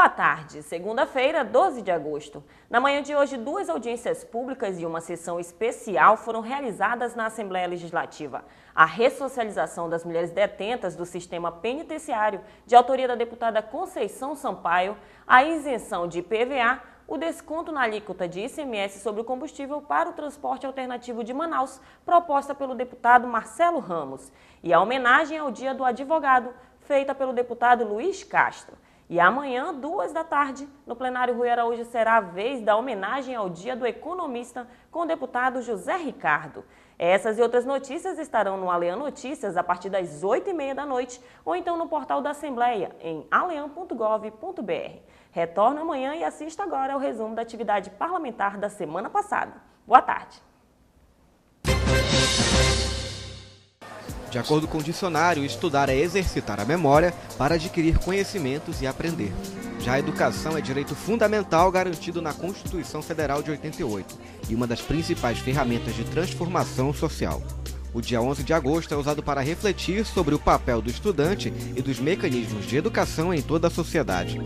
Boa tarde, segunda-feira, 12 de agosto. Na manhã de hoje, 2 audiências públicas e uma sessão especial foram realizadas na Assembleia Legislativa. A ressocialização das mulheres detentas do sistema penitenciário, de autoria da deputada Conceição Sampaio, a isenção de IPVA, o desconto na alíquota de ICMS sobre o combustível para o transporte alternativo de Manaus, proposta pelo deputado Marcelo Ramos, e a homenagem ao Dia do Advogado, feita pelo deputado Luiz Castro. E amanhã, 2 da tarde, no plenário Rui Araújo, será a vez da homenagem ao Dia do Economista com o deputado José Ricardo. Essas e outras notícias estarão no Alean Notícias a partir das 8h30 da noite ou então no portal da Assembleia, em alean.gov.br. Retorno amanhã e assista agora ao resumo da atividade parlamentar da semana passada. Boa tarde. De acordo com o dicionário, estudar é exercitar a memória para adquirir conhecimentos e aprender. Já a educação é direito fundamental garantido na Constituição Federal de 88 e uma das principais ferramentas de transformação social. O dia 11 de agosto é usado para refletir sobre o papel do estudante e dos mecanismos de educação em toda a sociedade.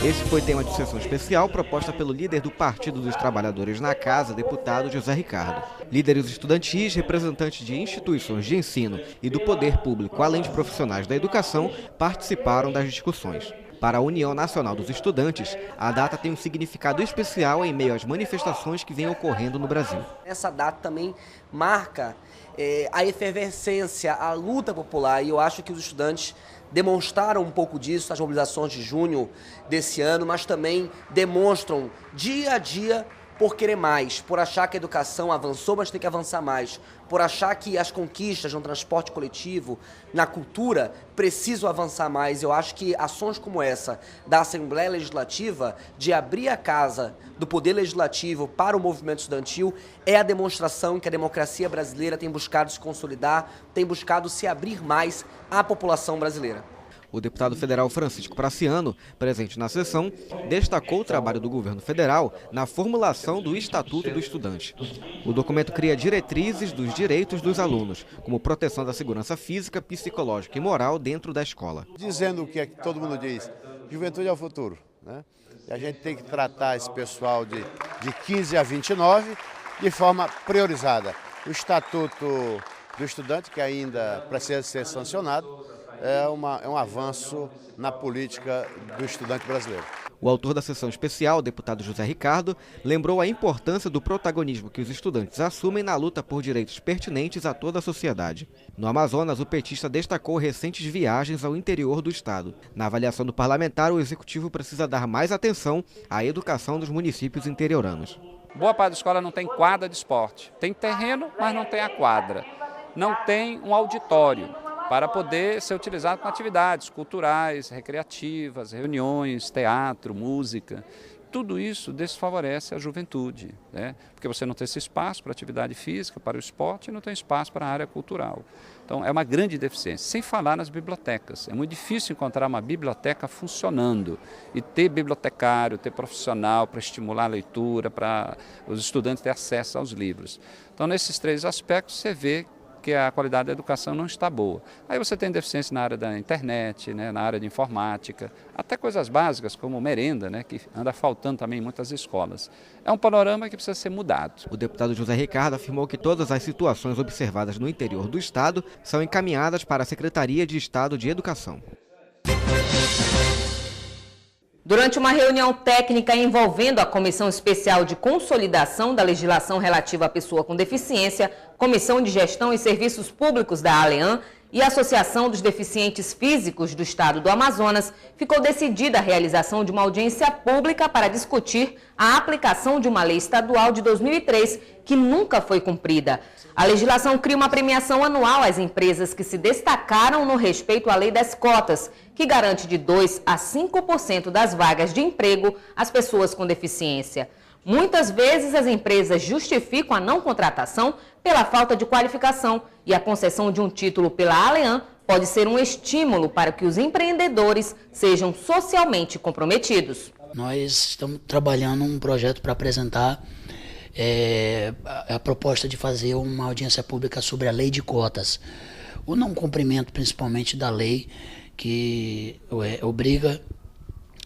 Esse foi tema de sessão especial proposta pelo líder do Partido dos Trabalhadores na Casa, deputado José Ricardo. Líderes estudantis, representantes de instituições de ensino e do poder público, além de profissionais da educação, participaram das discussões. Para a União Nacional dos Estudantes, a data tem um significado especial em meio às manifestações que vêm ocorrendo no Brasil. Essa data também marca a efervescência, a luta popular, e eu acho que os estudantes demonstraram um pouco disso nas mobilizações de junho desse ano, mas também demonstram dia a dia por querer mais, por achar que a educação avançou, mas tem que avançar mais, por achar que as conquistas no transporte coletivo, na cultura, precisam avançar mais. Eu acho que ações como essa da Assembleia Legislativa, de abrir a casa do Poder Legislativo para o movimento estudantil, é a demonstração que a democracia brasileira tem buscado se consolidar, tem buscado se abrir mais à população brasileira. O deputado federal Francisco Praciano, presente na sessão, destacou o trabalho do governo federal na formulação do Estatuto do Estudante. O documento cria diretrizes dos direitos dos alunos, como proteção da segurança física, psicológica e moral dentro da escola. Dizendo o que é que todo mundo diz, juventude é o futuro, né? E a gente tem que tratar esse pessoal de 15 a 29 de forma priorizada. O Estatuto do Estudante, que ainda precisa ser sancionado, é um avanço na política do estudante brasileiro. O autor da sessão especial, o deputado José Ricardo, lembrou a importância do protagonismo que os estudantes assumem na luta por direitos pertinentes a toda a sociedade. No Amazonas, o petista destacou recentes viagens ao interior do estado. Na avaliação do parlamentar, o executivo precisa dar mais atenção à educação dos municípios interioranos. Boa parte da escola não tem quadra de esporte. Tem terreno, mas não tem a quadra. Não tem um auditório para poder ser utilizado para atividades culturais, recreativas, reuniões, teatro, música. Tudo isso desfavorece a juventude, né? Porque você não tem esse espaço para atividade física, para o esporte, e não tem espaço para a área cultural. Então é uma grande deficiência, sem falar nas bibliotecas. É muito difícil encontrar uma biblioteca funcionando e ter bibliotecário, ter profissional para estimular a leitura, para os estudantes terem acesso aos livros. Então nesses 3 aspectos você vê que a qualidade da educação não está boa. Aí você tem deficiência na área da internet, né, na área de informática, até coisas básicas como merenda, né, que anda faltando também em muitas escolas. É um panorama que precisa ser mudado. O deputado José Ricardo afirmou que todas as situações observadas no interior do estado são encaminhadas para a Secretaria de Estado de Educação. Durante uma reunião técnica envolvendo a Comissão Especial de Consolidação da Legislação Relativa à Pessoa com Deficiência, Comissão de Gestão e Serviços Públicos da Alean e a Associação dos Deficientes Físicos do Estado do Amazonas, ficou decidida a realização de uma audiência pública para discutir a aplicação de uma lei estadual de 2003, que nunca foi cumprida. A legislação cria uma premiação anual às empresas que se destacaram no respeito à lei das cotas, que garante de 2% a 5% das vagas de emprego às pessoas com deficiência. Muitas vezes as empresas justificam a não contratação pela falta de qualificação e a concessão de um título pela Alean pode ser um estímulo para que os empreendedores sejam socialmente comprometidos. Nós estamos trabalhando um projeto para apresentar a proposta de fazer uma audiência pública sobre a lei de cotas. o não cumprimento principalmente da lei que obriga,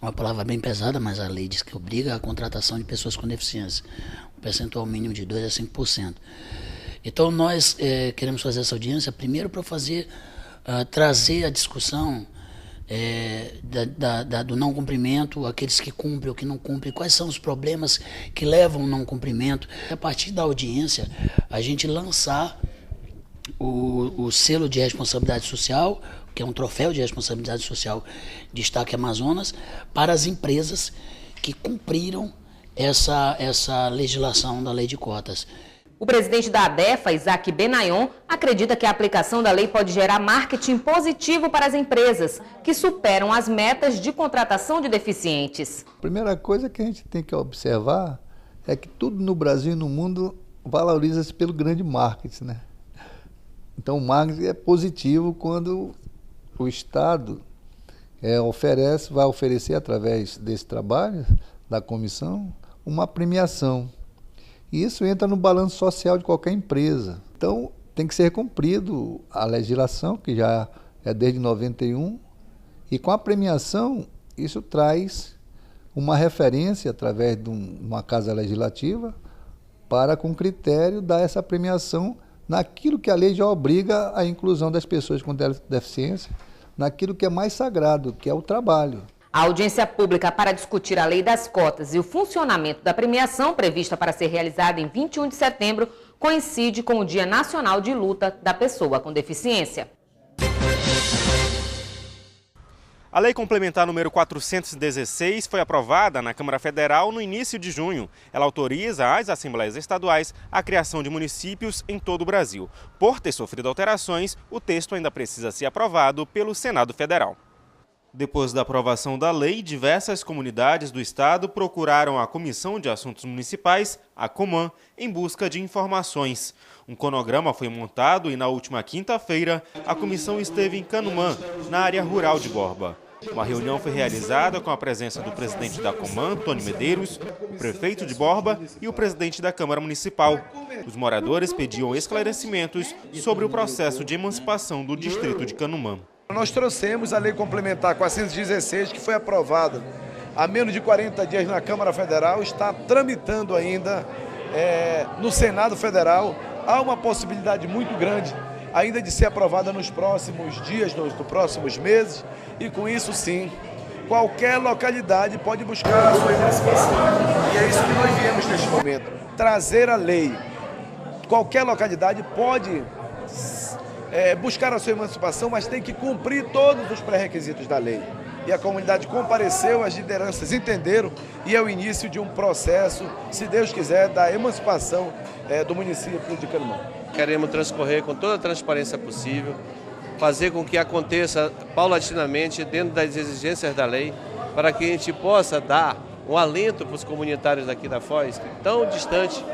uma palavra bem pesada, mas a lei diz que obriga a contratação de pessoas com deficiência, um percentual mínimo de 2 a 5%. Então nós queremos fazer essa audiência primeiro para trazer a discussão do não cumprimento, aqueles que cumprem ou que não cumprem, quais são os problemas que levam ao não cumprimento. A partir da audiência, a gente lançar o selo de responsabilidade social, que é um troféu de responsabilidade social Destaque Amazonas, para as empresas que cumpriram essa legislação da lei de cotas. O presidente da ADEFA, Isaac Benayon, acredita que a aplicação da lei pode gerar marketing positivo para as empresas, que superam as metas de contratação de deficientes. A primeira coisa que a gente tem que observar é que tudo no Brasil e no mundo valoriza-se pelo grande marketing, né? Então o marketing é positivo quando o Estado vai oferecer através desse trabalho da comissão uma premiação. E isso entra no balanço social de qualquer empresa. Então, tem que ser cumprido a legislação, que já é desde 91, e com a premiação, isso traz uma referência, através de uma casa legislativa, para, com critério, dar essa premiação naquilo que a lei já obriga a inclusão das pessoas com deficiência, naquilo que é mais sagrado, que é o trabalho. A audiência pública para discutir a lei das cotas e o funcionamento da premiação, prevista para ser realizada em 21 de setembro, coincide com o Dia Nacional de Luta da Pessoa com Deficiência. A Lei Complementar número 416 foi aprovada na Câmara Federal no início de junho. Ela autoriza as Assembleias Estaduais a criação de municípios em todo o Brasil. Por ter sofrido alterações, o texto ainda precisa ser aprovado pelo Senado Federal. Depois da aprovação da lei, diversas comunidades do estado procuraram a Comissão de Assuntos Municipais, a Coman, em busca de informações. Um cronograma foi montado e na última quinta-feira a comissão esteve em Canumã, na área rural de Borba. Uma reunião foi realizada com a presença do presidente da Coman, Tony Medeiros, o prefeito de Borba e o presidente da Câmara Municipal. Os moradores pediam esclarecimentos sobre o processo de emancipação do distrito de Canumã. Nós trouxemos a Lei Complementar 416, que foi aprovada há menos de 40 dias na Câmara Federal, está tramitando ainda no Senado Federal. Há uma possibilidade muito grande ainda de ser aprovada nos próximos dias, nos próximos meses, e com isso sim, qualquer localidade pode buscar a sua emancipação. E é isso que nós viemos neste momento, trazer a lei. Qualquer localidade pode buscar a sua emancipação, mas tem que cumprir todos os pré-requisitos da lei. E a comunidade compareceu, as lideranças entenderam, e é o início de um processo, se Deus quiser, da emancipação do município de Canumã. Queremos transcorrer com toda a transparência possível, fazer com que aconteça paulatinamente dentro das exigências da lei, para que a gente possa dar um alento para os comunitários daqui da Foz, que tão distante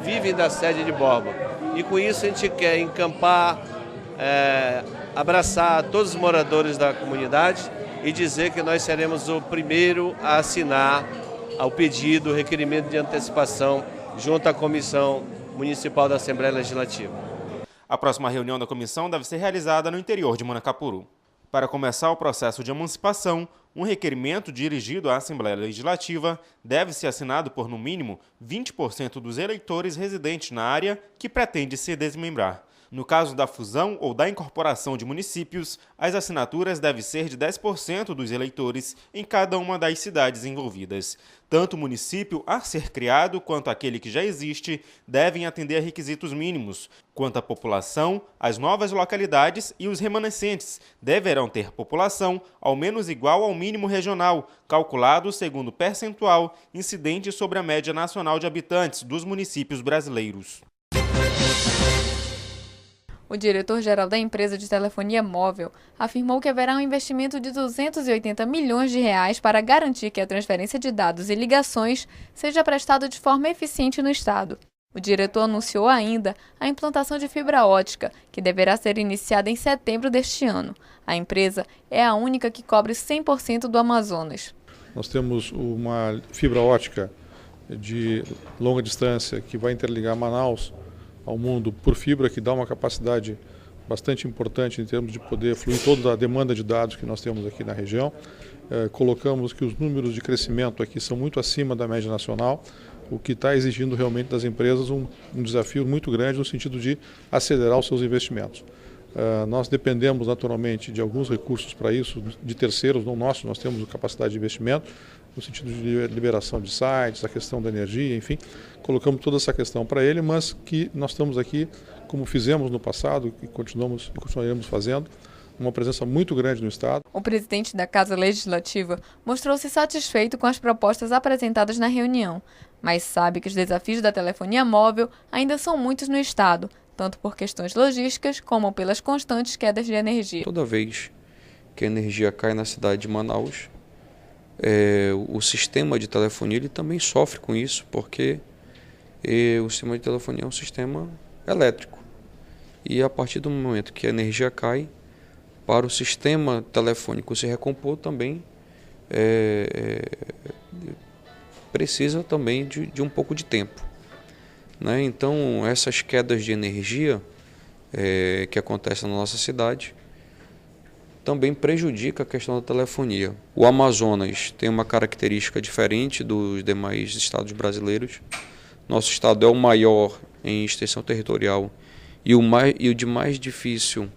vivem da sede de Borba. E com isso a gente quer encampar, abraçar todos os moradores da comunidade e dizer que nós seremos o primeiro a assinar ao pedido, o requerimento de antecipação junto à Comissão Municipal da Assembleia Legislativa. A próxima reunião da comissão deve ser realizada no interior de Manacapuru. Para começar o processo de emancipação, um requerimento dirigido à Assembleia Legislativa deve ser assinado por, no mínimo, 20% dos eleitores residentes na área que pretende se desmembrar. No caso da fusão ou da incorporação de municípios, as assinaturas devem ser de 10% dos eleitores em cada uma das cidades envolvidas. Tanto o município a ser criado quanto aquele que já existe devem atender a requisitos mínimos. Quanto à população, as novas localidades e os remanescentes deverão ter população ao menos igual ao mínimo regional, calculado segundo o percentual incidente sobre a média nacional de habitantes dos municípios brasileiros. O diretor-geral da empresa de telefonia móvel afirmou que haverá um investimento de 280 milhões de reais para garantir que a transferência de dados e ligações seja prestada de forma eficiente no estado. O diretor anunciou ainda a implantação de fibra ótica, que deverá ser iniciada em setembro deste ano. A empresa é a única que cobre 100% do Amazonas. Nós temos uma fibra ótica de longa distância que vai interligar Manaus ao mundo por fibra, que dá uma capacidade bastante importante em termos de poder fluir toda a demanda de dados que nós temos aqui na região. Colocamos que os números de crescimento aqui são muito acima da média nacional, o que está exigindo realmente das empresas um desafio muito grande no sentido de acelerar os seus investimentos. Nós dependemos naturalmente de alguns recursos para isso, de terceiros, não nossos, nós temos capacidade de investimento, no sentido de liberação de sites, a questão da energia, enfim, colocamos toda essa questão para ele, mas que nós estamos aqui, como fizemos no passado e continuaremos fazendo, uma presença muito grande no Estado. O presidente da Casa Legislativa mostrou-se satisfeito com as propostas apresentadas na reunião, mas sabe que os desafios da telefonia móvel ainda são muitos no Estado, tanto por questões logísticas como pelas constantes quedas de energia. Toda vez que a energia cai na cidade de Manaus, o sistema de telefonia ele também sofre com isso, porque o sistema de telefonia é um sistema elétrico. E a partir do momento que a energia cai, para o sistema telefônico se recompor também precisa também de um pouco de tempo, né? Então essas quedas de energia que acontecem na nossa cidade também prejudica a questão da telefonia. O Amazonas tem uma característica diferente dos demais estados brasileiros. Nosso estado é o maior em extensão territorial e o de mais difícil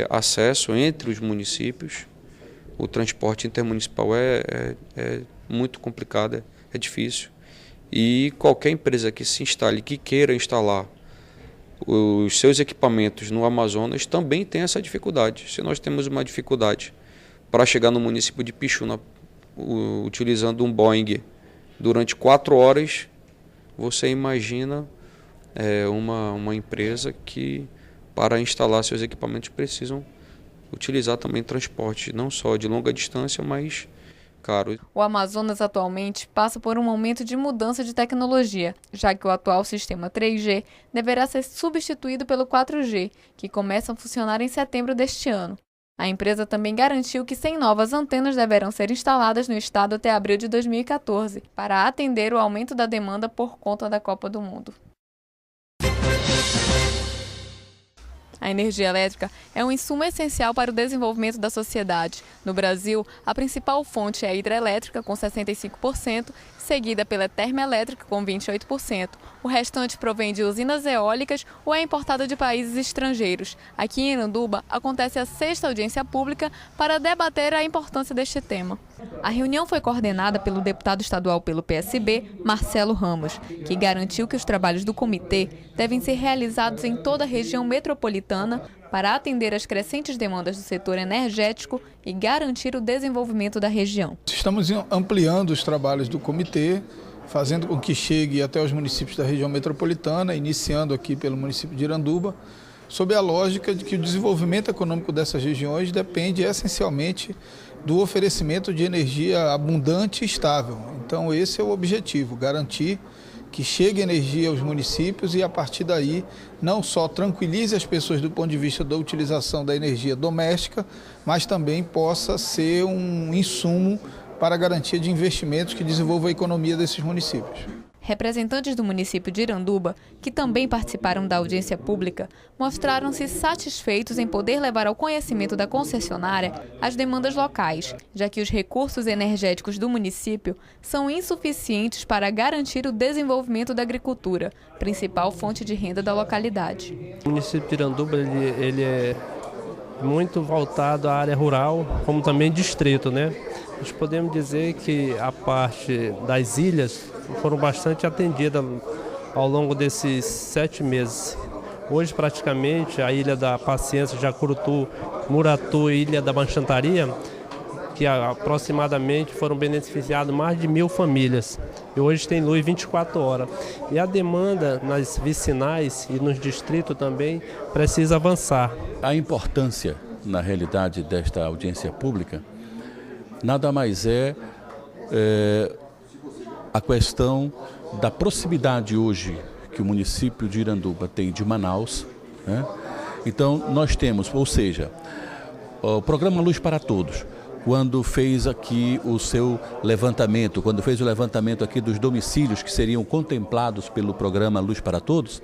acesso entre os municípios. O transporte intermunicipal é muito complicado, é difícil. E qualquer empresa que se instale, que queira instalar os seus equipamentos no Amazonas, também tem essa dificuldade. Se nós temos uma dificuldade para chegar no município de Pixuna utilizando um Boeing durante 4 horas, você imagina uma empresa que, para instalar seus equipamentos, precisam utilizar também transporte, não só de longa distância, mas caro. O Amazonas atualmente passa por um momento de mudança de tecnologia, já que o atual sistema 3G deverá ser substituído pelo 4G, que começa a funcionar em setembro deste ano. A empresa também garantiu que 100 novas antenas deverão ser instaladas no estado até abril de 2014, para atender o aumento da demanda por conta da Copa do Mundo. A energia elétrica é um insumo essencial para o desenvolvimento da sociedade. No Brasil, a principal fonte é a hidrelétrica, com 65%, seguida pela termoelétrica, com 28%. O restante provém de usinas eólicas ou é importado de países estrangeiros. Aqui em Iranduba, acontece a 6ª audiência pública para debater a importância deste tema. A reunião foi coordenada pelo deputado estadual pelo PSB, Marcelo Ramos, que garantiu que os trabalhos do comitê devem ser realizados em toda a região metropolitana para atender às crescentes demandas do setor energético e garantir o desenvolvimento da região. Estamos ampliando os trabalhos do comitê, fazendo com que chegue até os municípios da região metropolitana, iniciando aqui pelo município de Iranduba, sob a lógica de que o desenvolvimento econômico dessas regiões depende essencialmente do oferecimento de energia abundante e estável. Então esse é o objetivo, garantir que chegue energia aos municípios e, a partir daí, não só tranquilize as pessoas do ponto de vista da utilização da energia doméstica, mas também possa ser um insumo para a garantia de investimentos que desenvolvam a economia desses municípios. Representantes do município de Iranduba, que também participaram da audiência pública, mostraram-se satisfeitos em poder levar ao conhecimento da concessionária as demandas locais, já que os recursos energéticos do município são insuficientes para garantir o desenvolvimento da agricultura, principal fonte de renda da localidade. O município de Iranduba ele é muito voltado à área rural, como também distrito, né? Nós podemos dizer que a parte das ilhas foram bastante atendidas ao longo desses 7 meses. Hoje, praticamente, a Ilha da Paciência, Jacurutu, Muratu e Ilha da Banchantaria, que aproximadamente foram beneficiadas mais de 1.000 famílias. E hoje tem luz 24 horas. E a demanda nas vicinais e nos distritos também precisa avançar. A importância, na realidade, desta audiência pública nada mais é a questão da proximidade hoje que o município de Iranduba tem de Manaus, né? Então nós temos, ou seja, o programa Luz para Todos, quando fez aqui o seu levantamento, quando fez o levantamento aqui dos domicílios que seriam contemplados pelo programa Luz para Todos,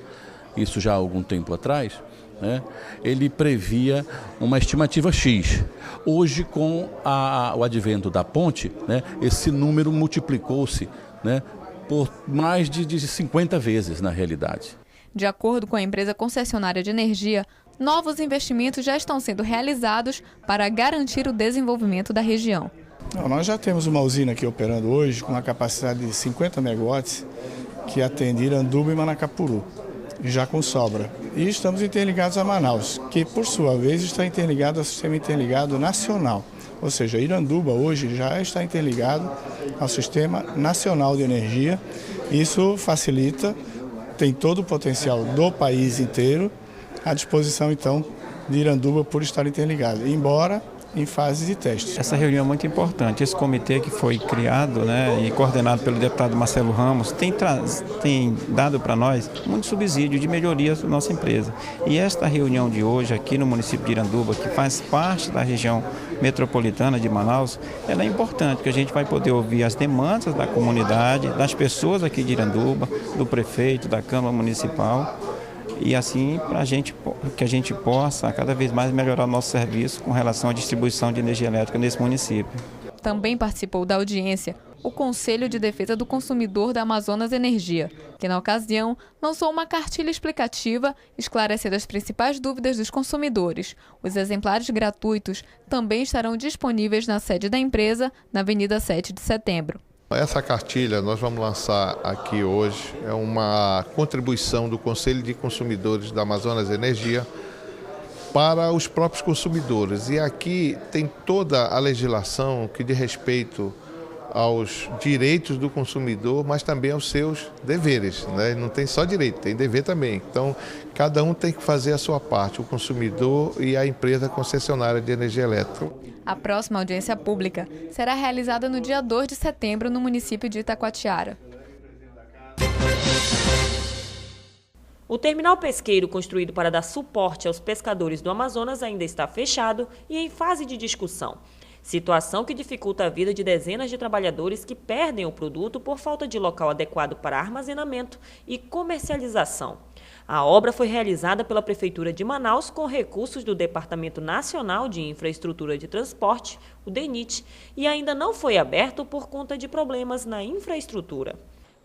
isso já há algum tempo atrás, né, ele previa uma estimativa X. Hoje, com o advento da ponte, né, esse número multiplicou-se, né, por mais de 50 vezes na realidade. De acordo com a empresa concessionária de energia, novos investimentos já estão sendo realizados para garantir o desenvolvimento da região. Nós já temos uma usina aqui operando hoje com uma capacidade de 50 megawatts que atende Iranduba e Manacapuru, já com sobra. E estamos interligados a Manaus, que por sua vez está interligado ao Sistema Interligado Nacional. Ou seja, Iranduba hoje já está interligado ao Sistema Nacional de Energia. Isso facilita, tem todo o potencial do país inteiro à disposição então de Iranduba por estar interligado, embora em fase de teste. Essa reunião é muito importante. Esse comitê que foi criado, né, e coordenado pelo deputado Marcelo Ramos tem dado para nós muito subsídio de melhoria da nossa empresa. E esta reunião de hoje aqui no município de Iranduba, que faz parte da região metropolitana de Manaus, ela é importante, porque a gente vai poder ouvir as demandas da comunidade, das pessoas aqui de Iranduba, do prefeito, da Câmara Municipal, e assim que a gente possa cada vez mais melhorar o nosso serviço com relação à distribuição de energia elétrica nesse município. Também participou da audiência o Conselho de Defesa do Consumidor da Amazonas Energia, que na ocasião lançou uma cartilha explicativa esclarecendo as principais dúvidas dos consumidores. Os exemplares gratuitos também estarão disponíveis na sede da empresa, na Avenida 7 de Setembro. Essa cartilha nós vamos lançar aqui hoje, é uma contribuição do Conselho de Consumidores da Amazonas Energia para os próprios consumidores. E aqui tem toda a legislação que diz respeito aos direitos do consumidor, mas também aos seus deveres, né? Não tem só direito, tem dever também. Então, cada um tem que fazer a sua parte, o consumidor e a empresa concessionária de energia elétrica. A próxima audiência pública será realizada no dia 2 de setembro no município de Itacoatiara. O terminal pesqueiro construído para dar suporte aos pescadores do Amazonas ainda está fechado e em fase de discussão. Situação que dificulta a vida de dezenas de trabalhadores que perdem o produto por falta de local adequado para armazenamento e comercialização. A obra foi realizada pela Prefeitura de Manaus com recursos do Departamento Nacional de Infraestrutura de Transporte, o DENIT, e ainda não foi aberto por conta de problemas na infraestrutura.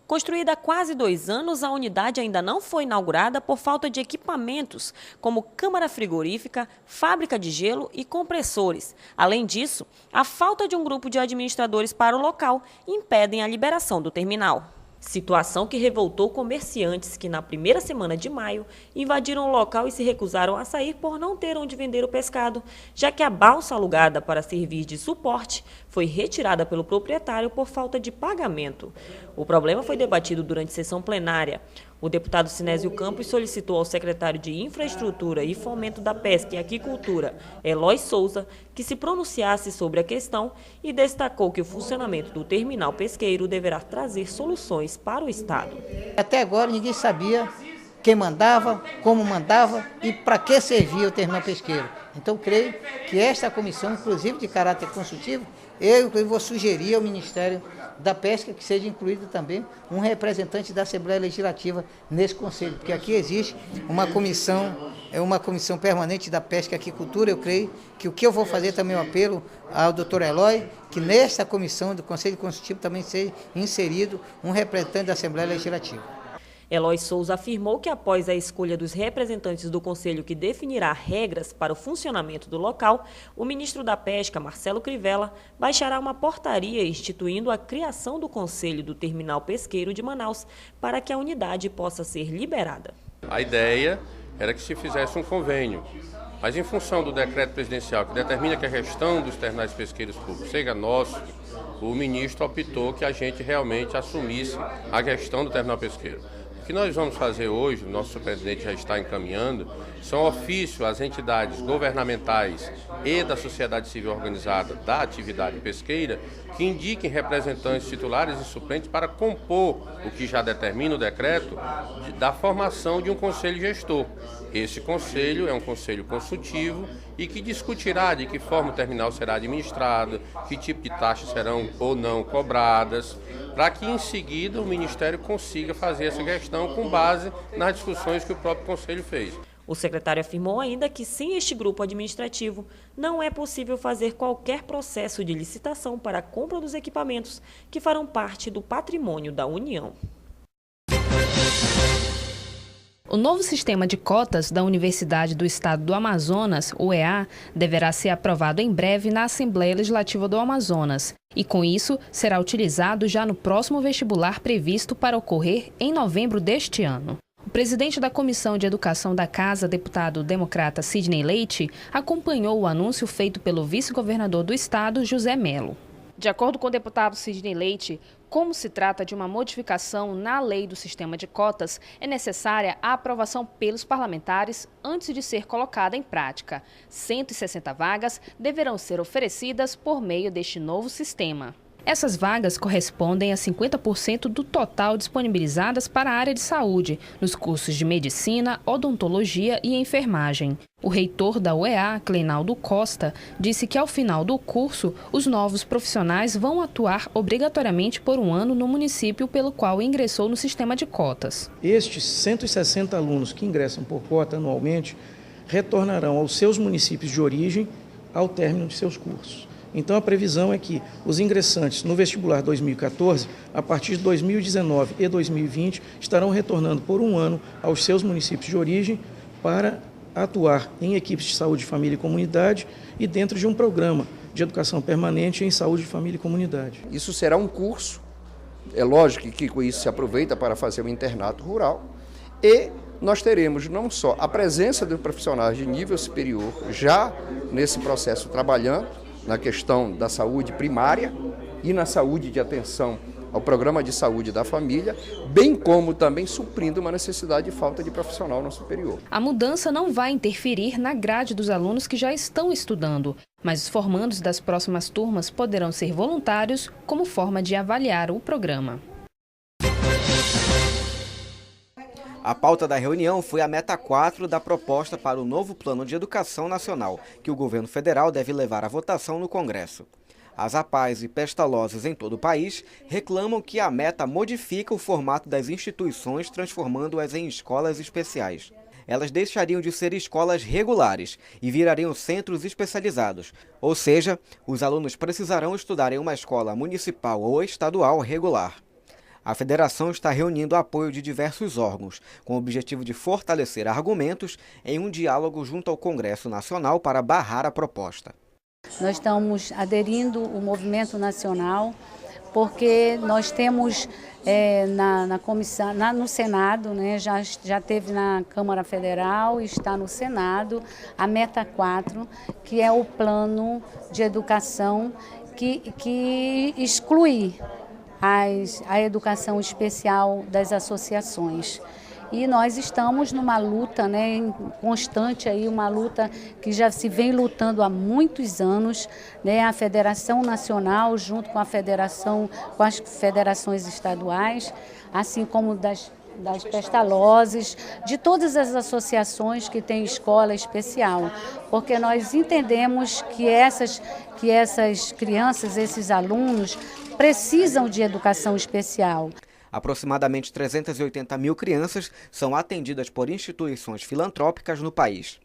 Construída há quase 2 anos, a unidade ainda não foi inaugurada por falta de equipamentos, como câmara frigorífica, fábrica de gelo e compressores. Além disso, a falta de um grupo de administradores para o local impedem a liberação do terminal. Situação que revoltou comerciantes que, na primeira semana de maio, invadiram o local e se recusaram a sair por não ter onde vender o pescado, já que a balsa alugada para servir de suporte foi retirada pelo proprietário por falta de pagamento. O problema foi debatido durante sessão plenária. O deputado Sinésio Campos solicitou ao secretário de Infraestrutura e Fomento da Pesca e Aquicultura, Eloy Souza, que se pronunciasse sobre a questão e destacou que o funcionamento do terminal pesqueiro deverá trazer soluções para o Estado. Até agora ninguém sabia quem mandava, como mandava e para que servia o terminal pesqueiro. Então creio que esta comissão, inclusive de caráter consultivo, eu vou sugerir ao Ministério da Pesca que seja incluído também um representante da Assembleia Legislativa nesse conselho, porque aqui existe uma comissão permanente da Pesca e Aquicultura. Eu creio que o que eu vou fazer também é um apelo ao doutor Eloy, que nesta comissão do Conselho Consultivo também seja inserido um representante da Assembleia Legislativa. Eloy Souza afirmou que após a escolha dos representantes do Conselho que definirá regras para o funcionamento do local, o ministro da Pesca, Marcelo Crivella, baixará uma portaria instituindo a criação do Conselho do Terminal Pesqueiro de Manaus para que a unidade possa ser liberada. A ideia era que se fizesse um convênio, mas em função do decreto presidencial que determina que a gestão dos terminais pesqueiros públicos seja nosso, o ministro optou que a gente realmente assumisse a gestão do terminal pesqueiro. O que nós vamos fazer hoje, o nosso superintendente já está encaminhando, são ofícios às entidades governamentais e da sociedade civil organizada da atividade pesqueira que indiquem representantes titulares e suplentes para compor o que já determina o decreto da formação de um conselho gestor. Esse conselho é um conselho consultivo e que discutirá de que forma o terminal será administrado, que tipo de taxas serão ou não cobradas, para que em seguida o Ministério consiga fazer essa gestão com base nas discussões que o próprio Conselho fez. O secretário afirmou ainda que, sem este grupo administrativo, não é possível fazer qualquer processo de licitação para a compra dos equipamentos que farão parte do patrimônio da União. O novo sistema de cotas da Universidade do Estado do Amazonas, UEA, deverá ser aprovado em breve na Assembleia Legislativa do Amazonas. E com isso, será utilizado já no próximo vestibular previsto para ocorrer em novembro deste ano. O presidente da Comissão de Educação da Casa, deputado democrata Sidney Leite, acompanhou o anúncio feito pelo vice-governador do estado, José Melo. De acordo com o deputado Sidney Leite, como se trata de uma modificação na lei do sistema de cotas, é necessária a aprovação pelos parlamentares antes de ser colocada em prática. 160 vagas deverão ser oferecidas por meio deste novo sistema. Essas vagas correspondem a 50% do total disponibilizadas para a área de saúde, nos cursos de medicina, odontologia e enfermagem. O reitor da UEA, Cleinaldo Costa, disse que ao final do curso, os novos profissionais vão atuar obrigatoriamente por um ano no município pelo qual ingressou no sistema de cotas. Estes 160 alunos que ingressam por cota anualmente retornarão aos seus municípios de origem ao término de seus cursos. Então, a previsão é que os ingressantes no vestibular 2014, a partir de 2019 e 2020, estarão retornando por um ano aos seus municípios de origem para atuar em equipes de saúde, família e comunidade e dentro de um programa de educação permanente em saúde, família e comunidade. Isso será um curso, é lógico que com isso se aproveita para fazer um internato rural e nós teremos não só a presença de profissionais de nível superior já nesse processo trabalhando, na questão da saúde primária e na saúde de atenção ao programa de saúde da família, bem como também suprindo uma necessidade de falta de profissional no superior. A mudança não vai interferir na grade dos alunos que já estão estudando, mas os formandos das próximas turmas poderão ser voluntários como forma de avaliar o programa. A pauta da reunião foi a meta 4 da proposta para o novo Plano de Educação Nacional, que o governo federal deve levar à votação no Congresso. As APAES e Pestalozes em todo o país reclamam que a meta modifica o formato das instituições, transformando-as em escolas especiais. Elas deixariam de ser escolas regulares e virariam centros especializados, ou seja, os alunos precisarão estudar em uma escola municipal ou estadual regular. A federação está reunindo apoio de diversos órgãos, com o objetivo de fortalecer argumentos em um diálogo junto ao Congresso Nacional para barrar a proposta. Nós estamos aderindo ao movimento nacional porque nós temos na comissão, no Senado, né, já teve na Câmara Federal, está no Senado, a meta 4, que é o plano de educação que exclui a educação especial das associações. E nós estamos numa luta, né, constante, aí, uma luta que já se vem lutando há muitos anos, né, a Federação Nacional, junto com com as federações estaduais, assim como das Pestalozes, de todas as associações que têm escola especial, porque nós entendemos que essas crianças, esses alunos, precisam de educação especial. Aproximadamente 380 mil crianças são atendidas por instituições filantrópicas no país.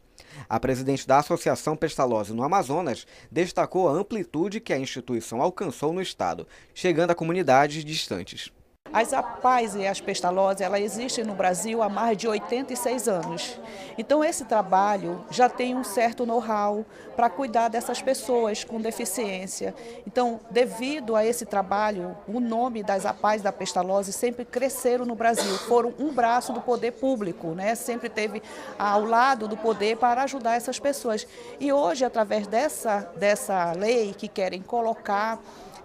A presidente da Associação Pestalozzi no Amazonas destacou a amplitude que a instituição alcançou no estado, chegando a comunidades distantes. As APAES e as Pestalozzi, elas existem no Brasil há mais de 86 anos. Então esse trabalho já tem um certo know-how para cuidar dessas pessoas com deficiência. Então, devido a esse trabalho, o nome das APAES da Pestalozzi sempre cresceram no Brasil. Foram um braço do poder público, né? Sempre teve ao lado do poder para ajudar essas pessoas. E hoje, através dessa lei que querem colocar,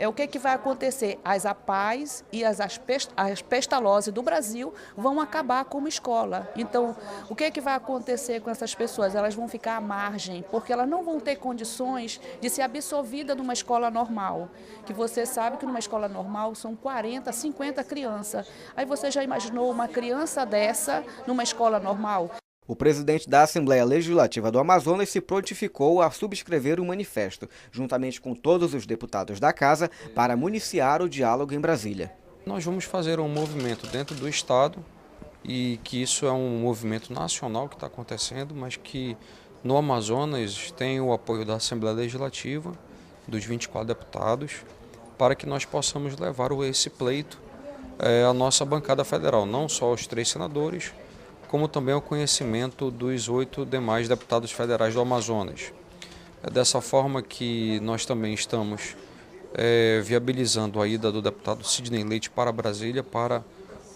o que vai acontecer? As APAES e as Pestalozzi do Brasil vão acabar como escola. Então, o que vai acontecer com essas pessoas? Elas vão ficar à margem, porque elas não vão ter condições de ser absorvidas numa escola normal. Que você sabe que numa escola normal são 40, 50 crianças. Aí você já imaginou uma criança dessa numa escola normal? O presidente da Assembleia Legislativa do Amazonas se prontificou a subscrever um manifesto, juntamente com todos os deputados da Casa, para municiar o diálogo em Brasília. Nós vamos fazer um movimento dentro do Estado e que isso é um movimento nacional que está acontecendo, mas que no Amazonas tem o apoio da Assembleia Legislativa, dos 24 deputados, para que nós possamos levar esse pleito à nossa bancada federal, não só os 3 senadores, como também ao conhecimento dos 8 demais deputados federais do Amazonas. É dessa forma que nós também estamos viabilizando a ida do deputado Sidney Leite para Brasília para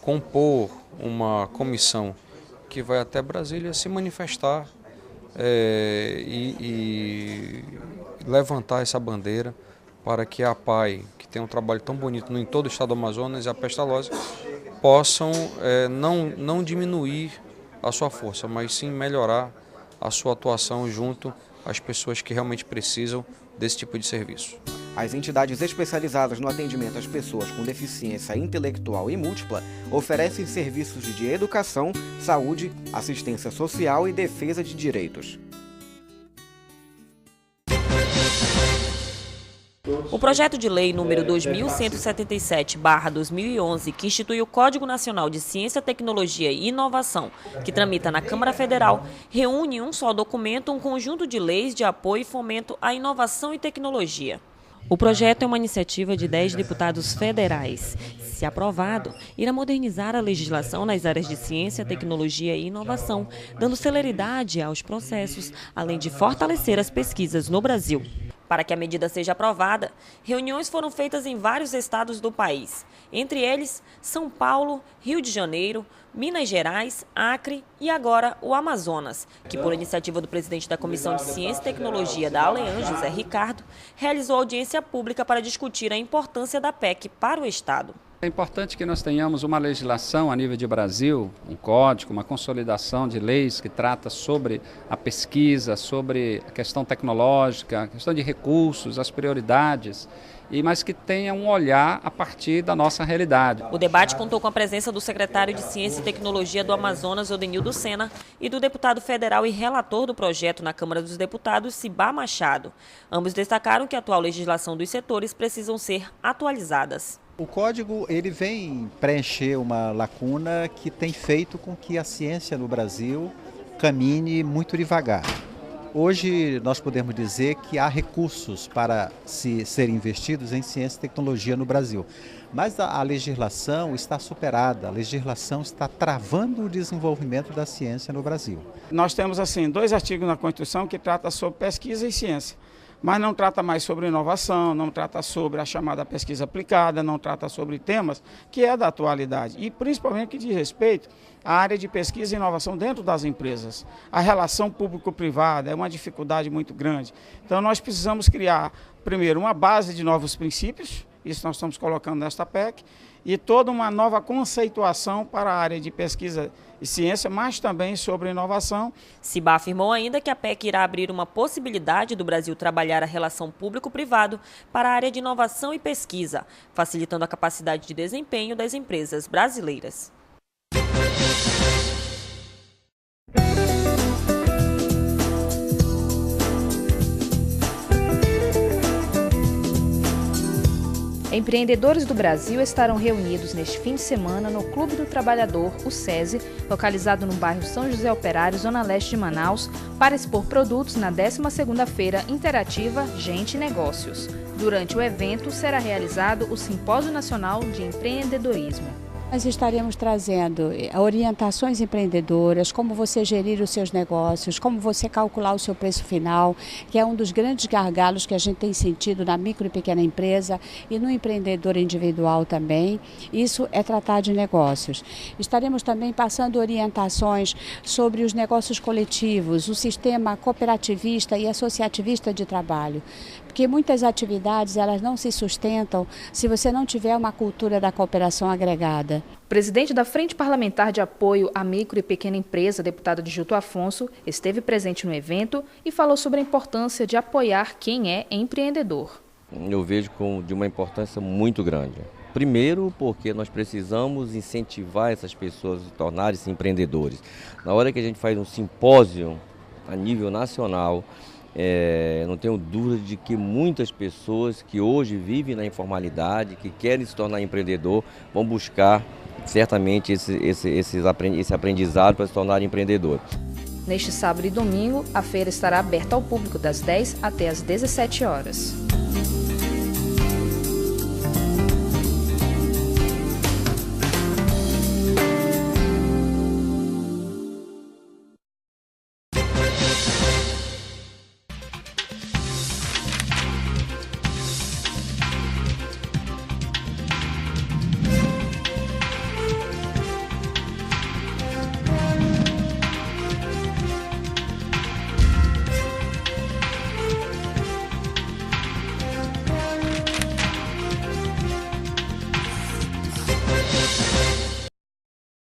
compor uma comissão que vai até Brasília se manifestar e levantar essa bandeira para que a APAI, que tem um trabalho tão bonito em todo o estado do Amazonas, e a Pestalozzi possam não diminuir a sua força, mas sim melhorar a sua atuação junto às pessoas que realmente precisam desse tipo de serviço. As entidades especializadas no atendimento às pessoas com deficiência intelectual e múltipla oferecem serviços de educação, saúde, assistência social e defesa de direitos. O projeto de lei número 2177/2011, que institui o Código Nacional de Ciência, Tecnologia e Inovação, que tramita na Câmara Federal, reúne em um só documento um conjunto de leis de apoio e fomento à inovação e tecnologia. O projeto é uma iniciativa de 10 deputados federais. Se aprovado, irá modernizar a legislação nas áreas de ciência, tecnologia e inovação, dando celeridade aos processos, além de fortalecer as pesquisas no Brasil. Para que a medida seja aprovada, reuniões foram feitas em vários estados do país, entre eles São Paulo, Rio de Janeiro, Minas Gerais, Acre e agora o Amazonas, que por iniciativa do presidente da Comissão de Ciência e Tecnologia da ALEAN, José Ricardo, realizou audiência pública para discutir a importância da PEC para o estado. É importante que nós tenhamos uma legislação a nível de Brasil, um código, uma consolidação de leis que trata sobre a pesquisa, sobre a questão tecnológica, a questão de recursos, as prioridades, mas que tenha um olhar a partir da nossa realidade. O debate contou com a presença do secretário de Ciência e Tecnologia do Amazonas, Odenildo Sena, e do deputado federal e relator do projeto na Câmara dos Deputados, Cibá Machado. Ambos destacaram que a atual legislação dos setores precisam ser atualizadas. O código ele vem preencher uma lacuna que tem feito com que a ciência no Brasil caminhe muito devagar. Hoje nós podemos dizer que há recursos para serem investidos em ciência e tecnologia no Brasil, mas a legislação está superada, a legislação está travando o desenvolvimento da ciência no Brasil. Nós temos assim 2 artigos na Constituição que tratam sobre pesquisa e ciência. Mas não trata mais sobre inovação, não trata sobre a chamada pesquisa aplicada, não trata sobre temas que é da atualidade e principalmente que diz respeito à área de pesquisa e inovação dentro das empresas. A relação público-privada é uma dificuldade muito grande. Então nós precisamos criar, primeiro, uma base de novos princípios, isso nós estamos colocando nesta PEC, e toda uma nova conceituação para a área de pesquisa e ciência, mas também sobre inovação. Cibá afirmou ainda que a PEC irá abrir uma possibilidade do Brasil trabalhar a relação público-privado para a área de inovação e pesquisa, facilitando a capacidade de desempenho das empresas brasileiras. Empreendedores do Brasil estarão reunidos neste fim de semana no Clube do Trabalhador, o SESI, localizado no bairro São José Operário, zona leste de Manaus, para expor produtos na 12ª Feira Interativa Gente e Negócios. Durante o evento, será realizado o Simpósio Nacional de Empreendedorismo. Nós estaremos trazendo orientações empreendedoras, como você gerir os seus negócios, como você calcular o seu preço final, que é um dos grandes gargalos que a gente tem sentido na micro e pequena empresa e no empreendedor individual também. Isso é tratar de negócios. Estaremos também passando orientações sobre os negócios coletivos, o sistema cooperativista e associativista de trabalho. Porque muitas atividades elas não se sustentam se você não tiver uma cultura da cooperação agregada. O presidente da Frente Parlamentar de Apoio à Micro e Pequena Empresa, deputado Adjilto Afonso, esteve presente no evento e falou sobre a importância de apoiar quem é empreendedor. Eu vejo de uma importância muito grande. Primeiro, porque nós precisamos incentivar essas pessoas a se tornarem empreendedores. Na hora que a gente faz um simpósio a nível nacional, não tenho dúvida de que muitas pessoas que hoje vivem na informalidade, que querem se tornar empreendedor, vão buscar certamente esse aprendizado para se tornar empreendedor. Neste sábado e domingo, a feira estará aberta ao público das 10 até as 17 horas.